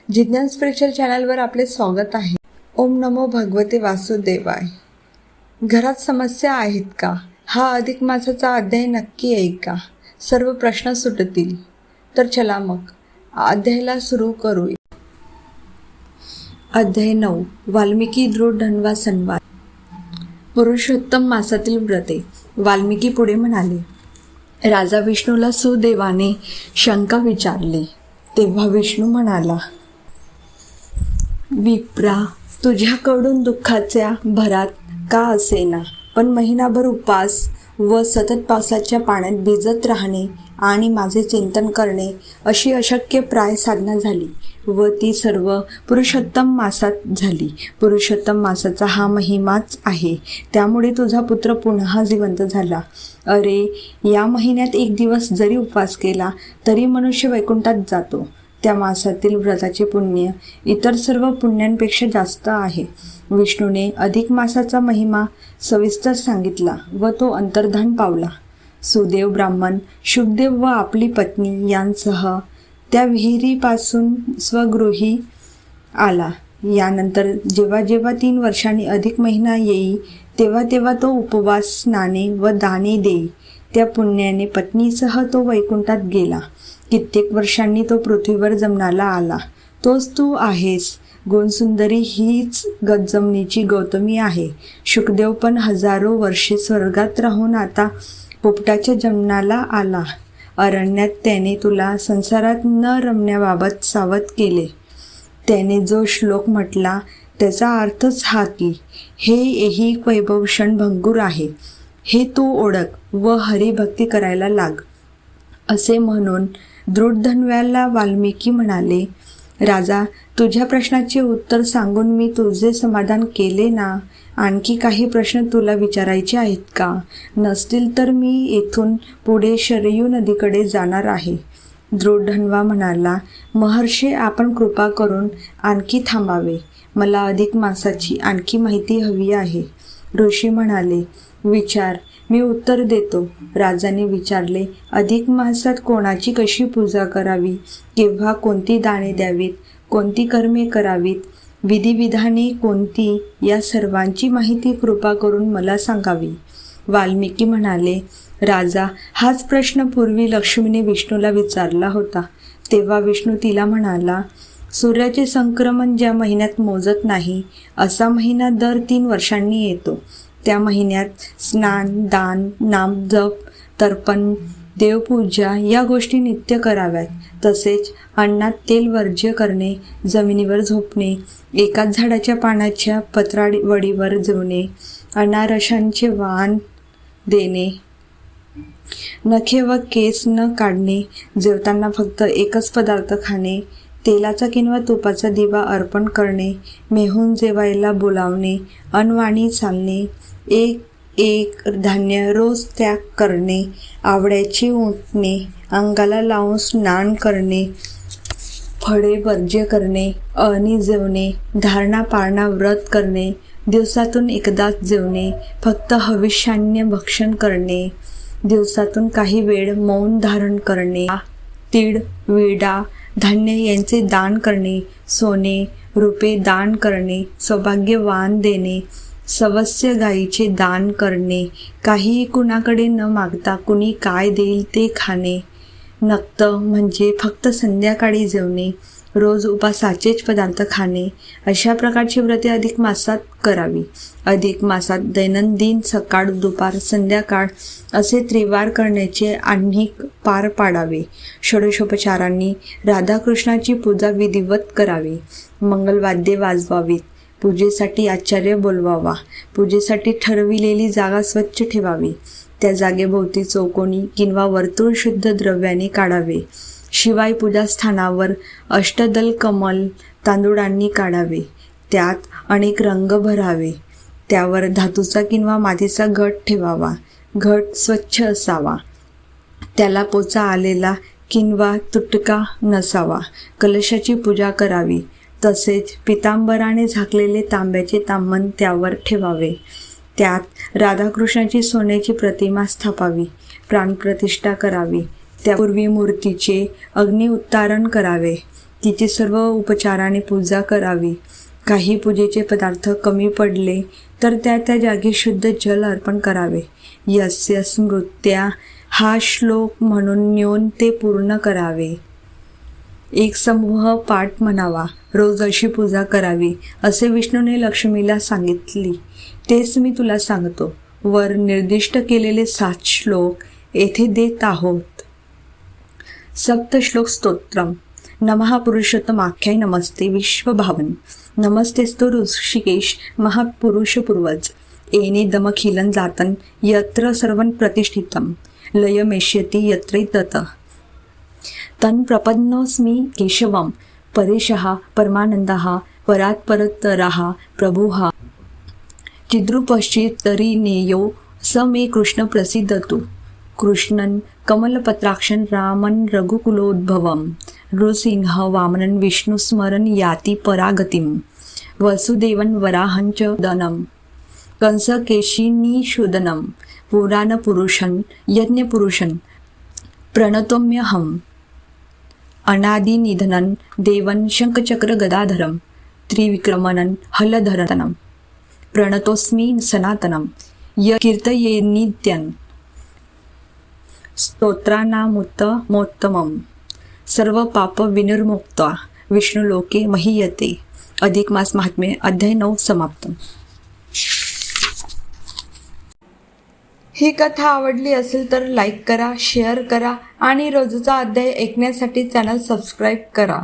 जिज्ञान spiritual चॅनलवर आपले स्वागत आहे. ओम नमो भगवते वासुदेवाय. घरात समस्या आहेत का? हा अधिक मासाचा अध्याय नक्की येईल का? सर्व प्रश्न सुटतील. तर चला मग अध्यायाला सुरू करूया. अध्याय 9. वाल्मिकी दृढ धन्वा संवाद. पुरुषोत्तम मासातील व्रते. वाल्मिकी पुढे म्हणाले, राजा विष्णूला सुदेवाने शंका विचारली. तेव्हा विष्णू म्हणाला, विप्रा, तुझ्याकडून दुःखाच्या भरात का असेना, पण महिनाभर उपास व सतत पावसाच्या पाण्यात भिजत राहणे आणि माझे चिंतन करणे अशी अशक्य प्राय साधना झाली व ती सर्व पुरुषोत्तम मासात झाली. पुरुषोत्तम मासाचा हा महिमाच आहे. त्यामुळे तुझा पुत्र पुन्हा जिवंत झाला. अरे, या महिन्यात एक दिवस जरी उपवास केला तरी मनुष्य वैकुंठात जातो. त्या मासातील व्रताचे पुण्य इतर सर्व पुण्यांपेक्षा जास्त आहे. विष्णूने अधिक मासाचा महिमा सविस्तर सांगितला व तो अंतर्धान पावला. सुदेव ब्राह्मण शुकदेव व आपली पत्नी यांसह त्या विहिरीपासून स्वगृही आला. यानंतर जेव्हा जेव्हा 3 वर्षांनी अधिक महिना येई तेव्हा तेव्हा तो उपवास, स्नाने व दाने देई. त्या पुण्याने पत्नीसह तो वैकुंठात गेला. कित्येक वर्षांनी तो पृथ्वीवर जन्माला आला. तोच तू आहेस. गुणसुंदरी हीच जमनीची गौतमी आहे. शुकदेव पण हजारो वर्षे स्वर्गात राहून आता पोपटाच्या जन्माला आला. अरण्यात त्याने तुला संसारात न रमण्याबाबत सावध केले. त्याने जो श्लोक म्हटला त्याचा अर्थच हा की हे वैभव क्षणभंगूर आहे. हे तू ओळख व हरिभक्ती करायला लाग. असे म्हणून दृढधन्व्याला वाल्मिकी म्हणाले, राजा, तुझ्या प्रश्नाचे उत्तर सांगून मी तुझे समाधान केले ना? आणखी काही प्रश्न तुला विचारायचे आहेत का? नसतील तर मी येथून पुढे शरयू नदीकडे जाणार आहे. दृढधन्वा म्हणाला, महर्षी, आपण कृपा करून आणखी थांबावे. मला अधिक मासाची आणखी माहिती हवी आहे. ऋषी म्हणाले, विचार, मी उत्तर देतो. राजाने विचारले, अधिक मासात कोणाची कशी पूजा करावी, केव्हा कोणती दाने द्यावीत, कोणती कर्मे करावीत, विधिविधाने कोणती, या सर्वांची माहिती कृपा करून मला सांगावी. वाल्मिकी म्हणाले, राजा, हाच प्रश्न पूर्वी लक्ष्मीने विष्णूला विचारला होता. तेव्हा विष्णू तिला म्हणाला, सूर्याचे संक्रमण ज्या महिन्यात मोजत नाही असा महिना दर 3 वर्षांनी येतो. त्या महिन्यात स्नान, दान, नाम जप, तर्पण, देवपूजा या गोष्टी नित्य कराव्यात. तसेच अन्नात तेल वर्ज्य करणे, जमिनीवर झोपणे, एकाच झाडाच्या पानाच्या पत्रावळीवर जेवणे, अनारशांचे वाण देणे, नखे व केस न काढणे, जेवताना फक्त एकच पदार्थ खाणे, तेलाचा किंवा तुपाचा दिवा अर्पण करणे, मेहून जेवायला बोलावणे, अनवाणी चालणे, एक धान्य रोज त्याग करणे, आवड्याची उठणे, अंगाला लावून स्नान करणे, फळे वर्ज्य करणे, अळणी जेवणे, धारणा पाळणा व्रत करणे, दिवसातून एकदाच जेवणे, फक्त हविष्यान्य भक्षण करणे, दिवसातून काही वेळ मौन धारण करणे, तीळ, विडा, धान्य यांचे दान करणे, सोने रुपे दान करणे, सौभाग्यवान देणे, सवस्य गायीचे दान करणे, काहीही कुणाकडे न मागता कुणी काय देईल ते खाणे, नक्त म्हणजे फक्त संध्याकाळी जेवणे, रोज उपासाचेच पदार्थ खाणे, अशा प्रकारची व्रते अधिक मासात करावी. अधिक मासात दैनंदिन सकाळ, दुपार, संध्याकाळ असे त्रिवार करण्याचे आह्निक पार पाडावे. षोडशोपचारांनी राधाकृष्णाची पूजा विधिवत करावी. मंगलवाद्ये वाजवावीत. पूजेसाठी आचार्य बोलवावा. पूजेसाठी ठरविलेली जागा स्वच्छ ठेवावी. त्या जागेभोवती चौकोनी किंवा वर्तुळ शुद्ध द्रव्याने काढावे. शिवाय पूजास्थानावर अष्टदल कमल तांदूळांनी काढावे. त्यात अनेक रंग भरावे. त्यावर धातूचा किंवा मातीचा घट ठेवावा. घट स्वच्छ असावा. त्याला पोचा आलेला किंवा तुटका नसावा. कलशाची पूजा करावी. तसेच पितांबराने झाकलेले तांब्याचे ताम्हण त्यावर ठेवावे. त्यात राधाकृष्णाची सोन्याची प्रतिमा स्थापावी. प्राणप्रतिष्ठा करावी. त्यापूर्वी मूर्तीचे अग्नी उत्तारण करावे. तिची सर्व उपचाराने पूजा करावी. काही पूजेचे पदार्थ कमी पडले तर त्या जागी शुद्ध जल अर्पण करावे. यस्य स्मृत्या हा श्लोक म्हणून न्यून ते पूर्ण करावे. एक समूह पाठ म्हणावा. रोज अशी पूजा करावी असे विष्णूने लक्ष्मीला सांगितली. तेच मी तुला सांगतो. वर निर्दिष्ट केलेले 7 श्लोक येथे देत आहोत. सप्तश्लोक स्तोत्रम. नमः पुरुषोत्तमाख्याय नमस्ते विश्वभावन. नमस्तेस्तु ऋषिकेश महापुरुष पूर्वज. येने दमखिलं जातं यत्र सर्वं प्रतिष्ठितं लयमेष्यति यत्र ततः. तन् प्रपन्नोऽस्मि केशवं परेशः परमानन्दः परात्परतरः प्रभुः चिद्रूपश्चेत्तरिणेयो स मे कृष्ण प्रसीदतु. कृष्णन् कमलपत्राक्षं रामन् रघुकुलोद्भवं नृसिंह वामनं विष्णुस्मरन् याति परागतिं वसुदेवन् वराहं च दनं कंसकेशिनीशूदनं पुराणपुरुषं यज्ञपुरुषं प्रणतोम्यहम् अनादिनिधनं देवं शङ्खचक्रगदाधरं त्रिविक्रमणं हलधरतनं प्रणतोस्मि सनातनं य कीर्तयेन्नित्यं स्तोत्रानामुत्तमोत्तमं सर्व पाप विनिर्मुक्ता विष्णुलोके महीयते. अधिक मास महात्म्य अध्याय 9 समाप्त. ही कथा आवडली असेल तर लाईक करा, शेअर करा आणि रोजचा अध्याय ऐकण्यासाठी चॅनल सबस्क्राईब करा.